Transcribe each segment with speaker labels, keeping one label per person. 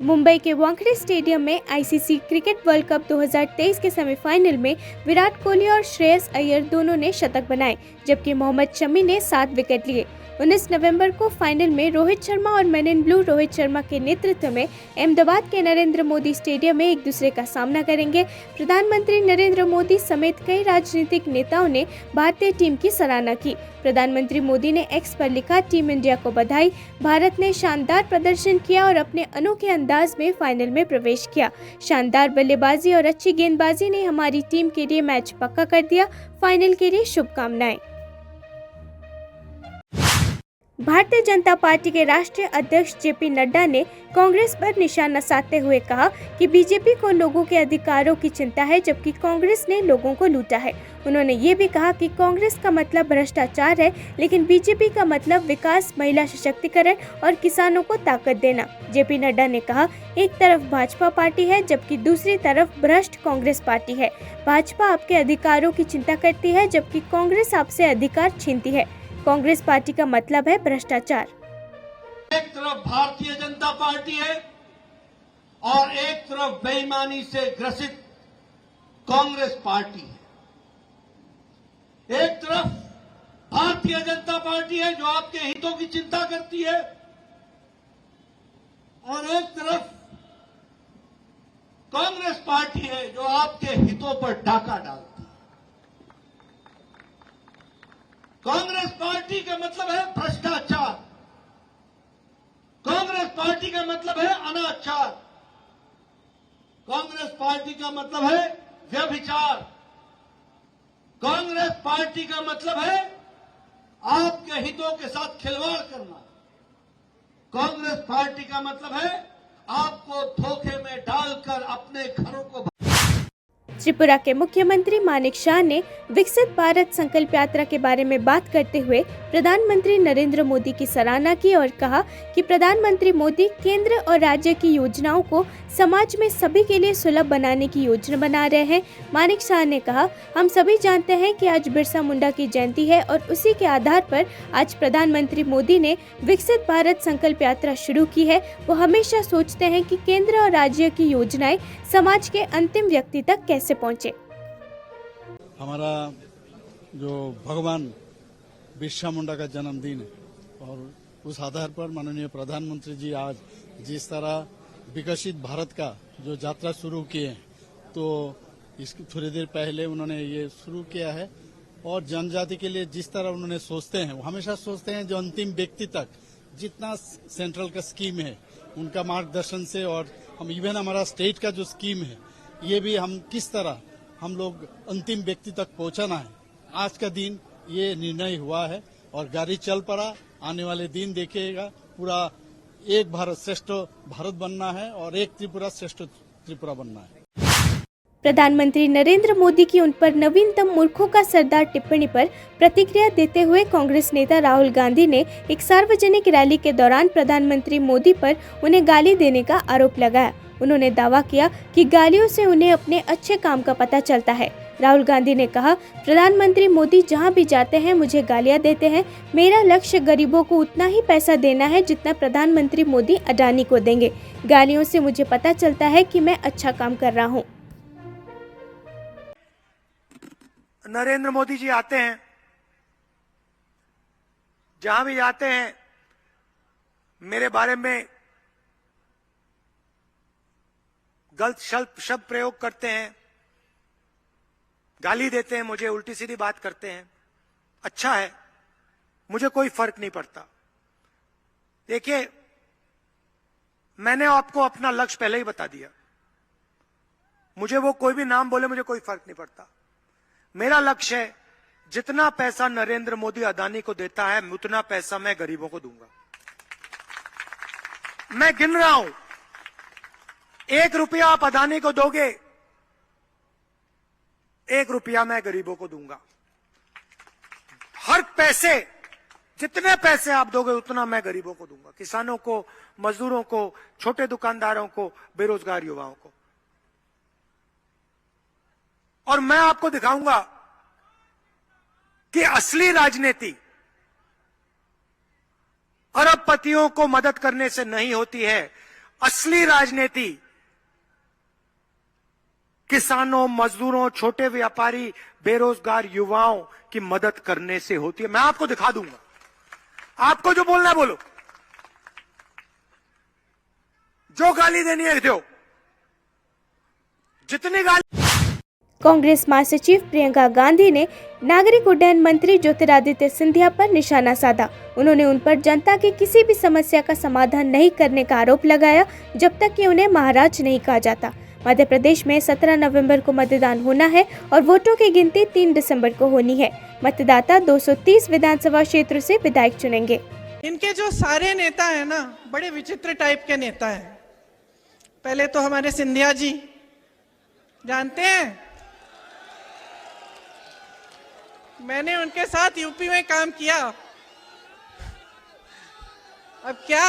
Speaker 1: मुंबई के वानखेड़े स्टेडियम में ICC cricket world cup 2023 के सेमीफाइनल में विराट कोहली और श्रेयस अय्यर दोनों ने शतक बनाए, जबकि मोहम्मद शमी ने 7 विकेट लिए। 19 नवंबर को फाइनल में रोहित शर्मा और man in blue Rohit Sharma के नेतृत्व में अहमदाबाद के नरेंद्र मोदी स्टेडियम में एक दूसरे का सामना करेंगे। प्रधानमंत्री नरेंद्र मोदी समेत कई राजनीतिक नेताओं ने भारतीय टीम की सराहना की। प्रधानमंत्री मोदी ने एक्स पर लिखा, टीम इंडिया को बधाई, भारत ने शानदार प्रदर्शन किया और अपने अनोखे अंदाज में फाइनल में प्रवेश किया। शानदार बल्लेबाजी और अच्छी गेंदबाजी ने हमारी टीम के लिए मैच पक्का कर दिया। फाइनल के लिए शुभकामनाएं। भारतीय जनता पार्टी के राष्ट्रीय अध्यक्ष जेपी नड्डा ने कांग्रेस पर निशाना साधते हुए कहा कि बीजेपी को लोगों के अधिकारों की चिंता है, जबकि कांग्रेस ने लोगों को लूटा है। उन्होंने ये भी कहा कि कांग्रेस का मतलब भ्रष्टाचार है, लेकिन बीजेपी का मतलब विकास, महिला सशक्तिकरण और किसानों को ताकत देना। जेपी नड्डा ने कहा, एक तरफ भाजपा पार्टी है, जबकि दूसरी तरफ भ्रष्ट कांग्रेस पार्टी है। भाजपा आपके अधिकारों की चिंता करती है, जबकि कांग्रेस आपसे अधिकार छीनती है। कांग्रेस पार्टी का मतलब है भ्रष्टाचार।
Speaker 2: एक तरफ भारतीय जनता पार्टी है और एक तरफ बेईमानी से ग्रसित कांग्रेस पार्टी है। एक तरफ भारतीय जनता पार्टी है जो आपके हितों की चिंता करती है और एक तरफ कांग्रेस पार्टी है जो आपके हितों पर डाका डालती है। कांग्रेस पार्टी का मतलब है भ्रष्टाचार, कांग्रेस पार्टी का मतलब है अनाचार, कांग्रेस पार्टी का मतलब है व्यभिचार, कांग्रेस पार्टी का मतलब है आपके हितों के साथ खिलवाड़ करना, कांग्रेस पार्टी का मतलब है आपको धोखे में डालकर अपने घरों को।
Speaker 1: त्रिपुरा के मुख्यमंत्री मानिक शाह ने विकसित भारत संकल्प यात्रा के बारे में बात करते हुए प्रधानमंत्री नरेंद्र मोदी की सराहना की और कहा कि प्रधानमंत्री मोदी केंद्र और राज्य की योजनाओं को समाज में सभी के लिए सुलभ बनाने की योजना बना रहे हैं। मानिक शाह ने कहा, हम सभी जानते हैं कि आज बिरसा मुंडा की जयंती है और उसी के आधार पर आज प्रधानमंत्री मोदी ने विकसित भारत संकल्प यात्रा शुरू की है। वो हमेशा सोचते हैं कि केंद्र और राज्य की योजनाएं समाज के अंतिम व्यक्ति तक कैसे पहुंचे।
Speaker 3: हमारा जो भगवान बिरसा मुंडा का जन्मदिन है और उस आधार पर माननीय प्रधानमंत्री जी आज जिस तरह विकसित भारत का जो यात्रा शुरू किए हैं, तो इसकी थोड़ी देर पहले उन्होंने ये शुरू किया है और जनजाति के लिए जिस तरह उन्होंने सोचते हैं, वो हमेशा सोचते हैं जो अंतिम व्यक्ति तक जितना सेंट्रल का स्कीम है उनका मार्गदर्शन से, और हम इवन हमारा स्टेट का जो स्कीम है ये भी हम किस तरह हम लोग अंतिम व्यक्ति तक पहुंचाना है। आज का दिन ये निर्णय हुआ है और गाड़ी चल पड़ा। आने वाले दिन देखिएगा पूरा एक भारत श्रेष्ठ भारत बनना है और एक त्रिपुरा श्रेष्ठ त्रिपुरा बनना है।
Speaker 1: प्रधानमंत्री नरेंद्र मोदी की उन पर नवीनतम मूर्खों का सरदार टिप्पणी पर प्रतिक्रिया देते हुए कांग्रेस नेता राहुल गांधी ने एक सार्वजनिक रैली के दौरान प्रधानमंत्री मोदी पर उन्हें गाली देने का आरोप लगाया। उन्होंने दावा किया कि गालियों से उन्हें अपने अच्छे काम का पता चलता है। राहुल गांधी ने कहा, प्रधानमंत्री मोदी जहां भी जाते हैं मुझे गालियां देते हैं। मेरा लक्ष्य गरीबों को उतना ही पैसा देना है जितना प्रधानमंत्री मोदी अडानी को देंगे। गालियों से मुझे पता चलता है कि मैं अच्छा काम कर रहा हूं।
Speaker 4: नरेंद्र मोदी जी आते हैं, जहां भी जाते हैं मेरे बारे में गलत शब्द प्रयोग करते हैं, गाली देते हैं, मुझे उल्टी सीधी बात करते हैं। अच्छा है, मुझे कोई फर्क नहीं पड़ता। देखिए, मैंने आपको अपना लक्ष्य पहले ही बता दिया। मुझे वो कोई भी नाम बोले, मुझे कोई फर्क नहीं पड़ता। मेरा लक्ष्य है जितना पैसा नरेंद्र मोदी अदानी को देता है उतना पैसा मैं गरीबों को दूंगा। मैं गिन रहा हूं, 1 रुपया आप अदानी को दोगे, 1 रुपया मैं गरीबों को दूंगा। हर पैसे, जितने पैसे आप दोगे उतना मैं गरीबों को दूंगा, किसानों को, मजदूरों को, छोटे दुकानदारों को, बेरोजगार युवाओं को। और मैं आपको दिखाऊंगा कि असली राजनीति अरबपतियों को मदद करने से नहीं होती है, असली राजनीति किसानों, मजदूरों, छोटे व्यापारी, बेरोजगार युवाओं की मदद करने से होती है। मैं आपको दिखा दूंगा। आपको जो बोलना है बोलो, जो गाली देनी है दो, जितनी गाली।
Speaker 1: कांग्रेस महासचिव प्रियंका गांधी ने नागरिक उड्डयन मंत्री ज्योतिरादित्य सिंधिया पर निशाना साधा। उन्होंने उन पर जनता की किसी भी समस्या का समाधान नहीं करने का आरोप लगाया जब तक कि उन्हें महाराज नहीं कहा जाता। मध्य प्रदेश में 17 नवंबर को मतदान होना है और वोटों की गिनती 3 दिसंबर को होनी है। मतदाता 230 विधानसभा क्षेत्र से विधायक चुनेंगे।
Speaker 5: इनके जो सारे नेता हैं ना, बड़े विचित्र टाइप के नेता हैं। पहले तो हमारे सिंधिया जी, जानते हैं, मैंने उनके साथ यूपी में काम किया। अब क्या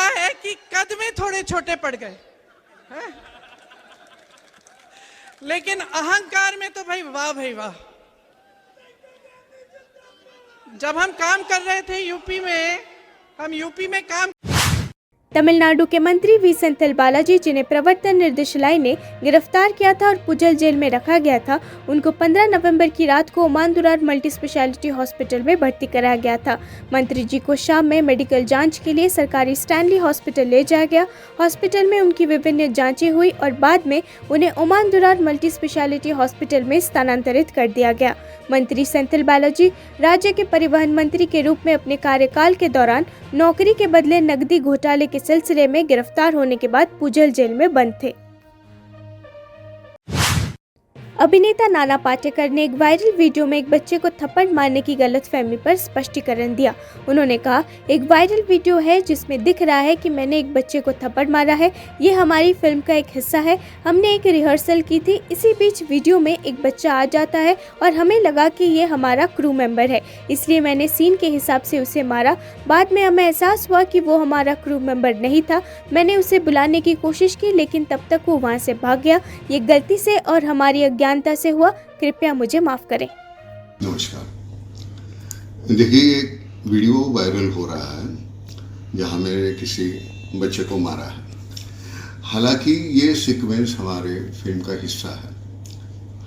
Speaker 5: है कि कद में थोड़े छोटे पड़ गए हैं? लेकिन अहंकार में तो भाई वाह। जब हम काम कर रहे थे यूपी में काम।
Speaker 1: तमिलनाडु के मंत्री वी सेंथिल बालाजी, जिन्हें प्रवर्तन निर्देशालय ने गिरफ्तार किया था और पुजल जेल में रखा गया था, उनको 15 नवंबर की रात को ओमांदुरार मल्टी स्पेशलिटी हॉस्पिटल में भर्ती कराया गया था। मंत्री जी को शाम में मेडिकल जांच के लिए सरकारी स्टैनली हॉस्पिटल ले जाया गया। हॉस्पिटल में उनकी विभिन्न जांचें हुई और बाद में उन्हें ओमांदुरार मल्टी स्पेशलिटी हॉस्पिटल में स्थानांतरित कर दिया गया। मंत्री सेंथिल बालाजी राज्य के परिवहन मंत्री के रूप में अपने कार्यकाल के दौरान नौकरी के बदले नकदी घोटाले के सिलसिले में गिरफ्तार होने के बाद पुजल जेल में बंद थे। अभिनेता नाना पाटेकर ने एक वायरल वीडियो में एक बच्चे को थप्पड़ मारने की गलतफहमी पर स्पष्टीकरण दिया। उन्होंने कहा, एक वायरल वीडियो है जिसमें दिख रहा है कि मैंने एक बच्चे को थप्पड़ मारा है। ये हमारी फिल्म का एक हिस्सा है। हमने एक रिहर्सल की थी। इसी बीच वीडियो में एक बच्चा आ जाता है और हमें लगा कि ये हमारा क्रू मेंबर है, इसलिए मैंने सीन के हिसाब से उसे मारा। बाद में हमें एहसास हुआ कि वो हमारा क्रू मेंबर नहीं था। मैंने उसे बुलाने की कोशिश की, लेकिन तब तक वो वहाँ से भाग गया। ये गलती से और हमारी अज्ञानता से हुआ, कृपया मुझे माफ करें।
Speaker 6: नमस्कार। देखिए, एक वीडियो वायरल हो रहा है जहां मैंने किसी बच्चे को मारा है। हालांकि ये सीक्वेंस हमारे फिल्म का हिस्सा है।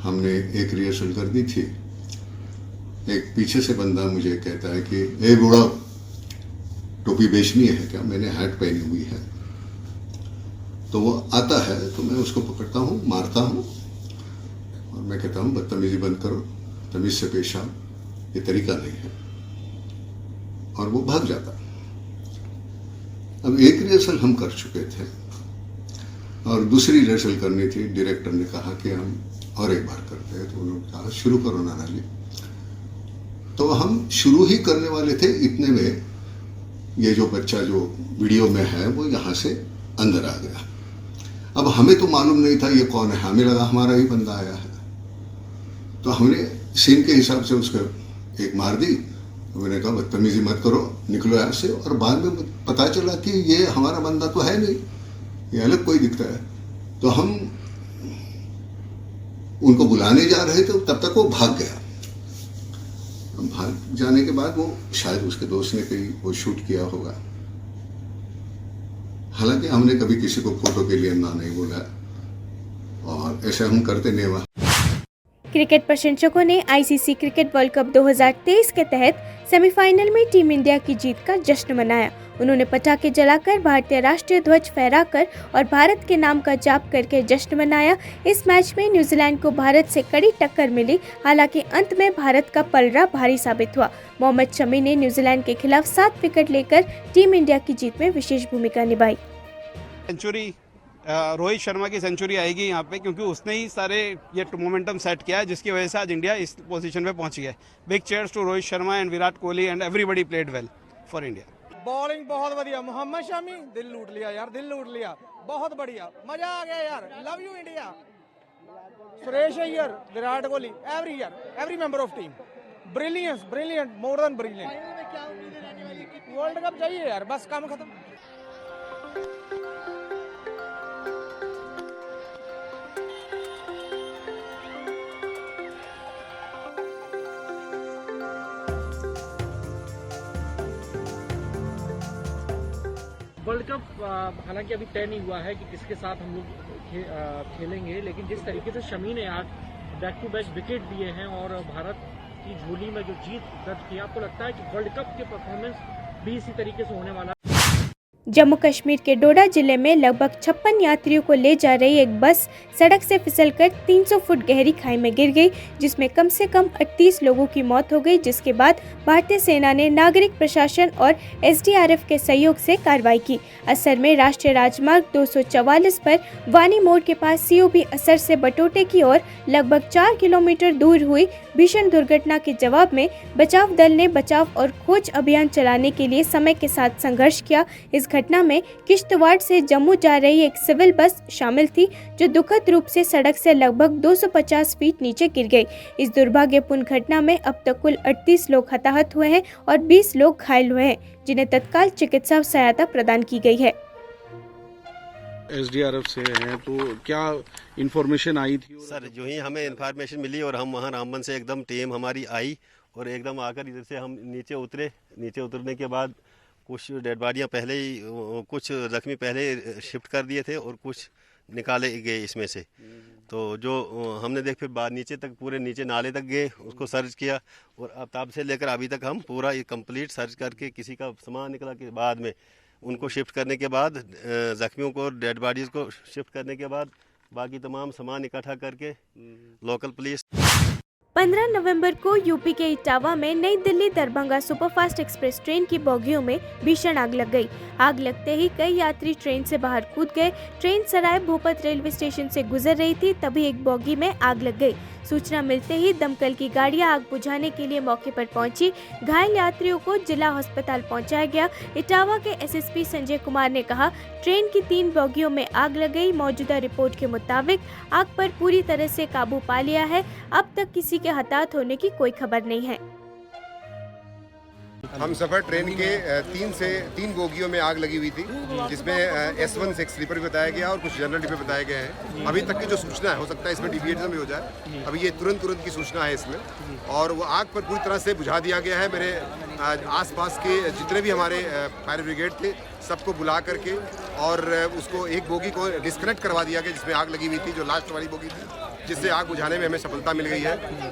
Speaker 6: हमने एक रिहर्सल कर दी थी। एक पीछे से बंदा मुझे कहता है कि ए बूढ़ा, टोपी बेचनी है क्या? मैंने हैट पहनी हुई है। तो वो आता है तो मैं उसको पकड़ता हूँ, मारता हूँ और मैं कहता हूँ बदतमीजी बंद करो, तमीज से पेश आओ, ये तरीका नहीं है, और वो भाग जाता। अब एक रिहर्सल हम कर चुके थे और दूसरी रिहर्सल करनी थी। डायरेक्टर ने कहा कि हम और एक बार करते हैं, तो उन्होंने कहा शुरू करो नाना जी। तो हम शुरू ही करने वाले थे, इतने में ये जो बच्चा जो वीडियो में है वो यहाँ से अंदर आ गया। अब हमें तो मालूम नहीं था ये कौन है, हमें लगा हमारा ही बंदा आया है। तो हमने सीन के हिसाब से उसको एक मार दी। मैंने कहा बदतमीजी मत करो, निकलो यहाँ से। और बाद में पता चला कि ये हमारा बंदा तो है नहीं, ये अलग कोई दिखता है। तो हम उनको बुलाने जा रहे थे, तब तक वो भाग गया। भाग जाने के बाद वो शायद उसके दोस्त ने कहीं वो शूट किया होगा। हालांकि हमने कभी किसी को फोटो के लिए ना नहीं बोला और ऐसे हम करते नहीं हुआ।
Speaker 1: क्रिकेट प्रशंसकों ने आईसीसी क्रिकेट वर्ल्ड कप 2023 के तहत सेमीफाइनल में टीम इंडिया की जीत का जश्न मनाया। उन्होंने पटाखे जलाकर, भारतीय राष्ट्रीय ध्वज फहराकर और भारत के नाम का जाप करके जश्न मनाया। इस मैच में न्यूजीलैंड को भारत से कड़ी टक्कर मिली। हालांकि अंत में भारत का पलड़ा भारी साबित हुआ। मोहम्मद शमी ने न्यूजीलैंड के खिलाफ 7 विकेट लेकर टीम इंडिया की जीत में विशेष भूमिका निभाई।
Speaker 7: सेंचुरी रोहित शर्मा की सेंचुरी आएगी यहाँ पे, क्योंकि उसने ही सारे ये मोमेंटम सेट किया है, जिसकी वजह से आज इंडिया इस पोजीशन पे पहुंची है। Big cheers to Rohit Sharma and Virat Kohli and everybody played well for India.
Speaker 8: Bowling बहुत बढ़िया, मोहम्मद शमी दिल लूट लिया यार, दिल लूट लिया, बहुत बढ़िया, मजा आ गया यार। Love you India. Suresh Iyer, Virat Kohli, every member of team, brilliant, more than brilliant. World cup चाहिए यार, बस काम खत्म।
Speaker 9: वर्ल्ड कप हालांकि अभी तय नहीं हुआ है कि किसके साथ हम लोग खेलेंगे, लेकिन जिस तरीके से शमी ने आज बैक टू बैक विकेट दिए हैं और भारत की झोली में जो जीत दर्ज की, आपको लगता है कि वर्ल्ड कप के परफॉर्मेंस भी इसी तरीके से होने वाला है?
Speaker 1: जम्मू कश्मीर के डोडा जिले में लगभग 56 यात्रियों को ले जा रही एक बस सड़क से फिसलकर 300 फुट गहरी खाई में गिर गई, जिसमें कम से कम 38 लोगों की मौत हो गई, जिसके बाद भारतीय सेना ने नागरिक प्रशासन और एसडीआरएफ के सहयोग से कार्रवाई की। असर में राष्ट्रीय राजमार्ग 244 पर वानी मोड़ के पास सीओबी असर से बटोटे की ओर लगभग 4 किलोमीटर दूर हुई भीषण दुर्घटना के जवाब में बचाव दल ने बचाव और खोज अभियान चलाने के लिए समय के साथ संघर्ष किया। इस घटना में किश्तवाड़ से जम्मू जा रही एक सिविल बस शामिल थी, जो दुखद रूप से सड़क से लगभग 250 फीट नीचे गिर गई। इस दुर्भाग्यपूर्ण घटना में अब तक कुल 38 लोग हताहत हुए हैं और 20 लोग घायल हुए हैं, जिन्हें तत्काल चिकित्सा सहायता प्रदान की गई है।
Speaker 10: एसडीआरएफ से हैं, तो क्या इन्फॉर्मेशन आई थी?
Speaker 11: सर, जो ही हमें इन्फॉर्मेशन मिली और हम वहाँ रामबन से एकदम टीम हमारी आई और एकदम आकर इधर से हम नीचे उतरे। नीचे उतरने के बाद कुछ डेड बॉडियाँ पहले ही, कुछ जख्मी पहले शिफ्ट कर दिए थे और कुछ निकाले गए इसमें से। तो जो हमने देख फिर बाद नीचे तक, पूरे नीचे नाले तक गए, उसको सर्च किया और अब तब से लेकर अभी तक हम पूरा कंप्लीट सर्च करके किसी का सामान निकला के बाद में उनको शिफ्ट करने के बाद, जख्मियों को डेड बॉडीज़ को शिफ्ट करने के बाद बाकी तमाम सामान इकट्ठा करके लोकल पुलिस।
Speaker 1: 15 नवंबर को यूपी के इटावा में नई Delhi Darbhanga superfast express train की बोगियों में भीषण आग लग गई। आग लगते ही कई यात्री ट्रेन से बाहर कूद गए। ट्रेन सराय भोपत रेलवे स्टेशन से गुजर रही थी, तभी एक बोगी में आग लग गई। सूचना मिलते ही दमकल की गाड़ियां आग बुझाने के लिए मौके पर पहुंची। घायल यात्रियों को जिला अस्पताल पहुंचाया गया। इटावा के एसएसपी संजय कुमार ने कहा, ट्रेन की 3 बोगियों में आग लग गई। मौजूदा रिपोर्ट के मुताबिक आग पर पूरी तरह से काबू पा लिया है। अब तक किसी के हताहत होने की कोई खबर नहीं है।
Speaker 12: हम सफर ट्रेन के 3 बोगियों में आग लगी हुई थी, जिसमें S1 से स्लीपर बताया गया और कुछ जनरल डिब्बे बताए गए हैं। अभी तक की जो सूचना है, हो सकता है इसमें डिविएशन भी हो जाए, अभी ये तुरंत की सूचना है इसमें, और वो आग पर पूरी तरह से बुझा दिया गया है। मेरे आसपास के जितने भी हमारे फायर ब्रिगेड थे, सबको बुला करके और उसको एक बोगी को डिस्कनेक्ट करवा दिया गया जिसमें आग लगी हुई थी, जो लास्ट वाली बोगी थी, जिससे आग बुझाने में हमें सफलता मिल गई है।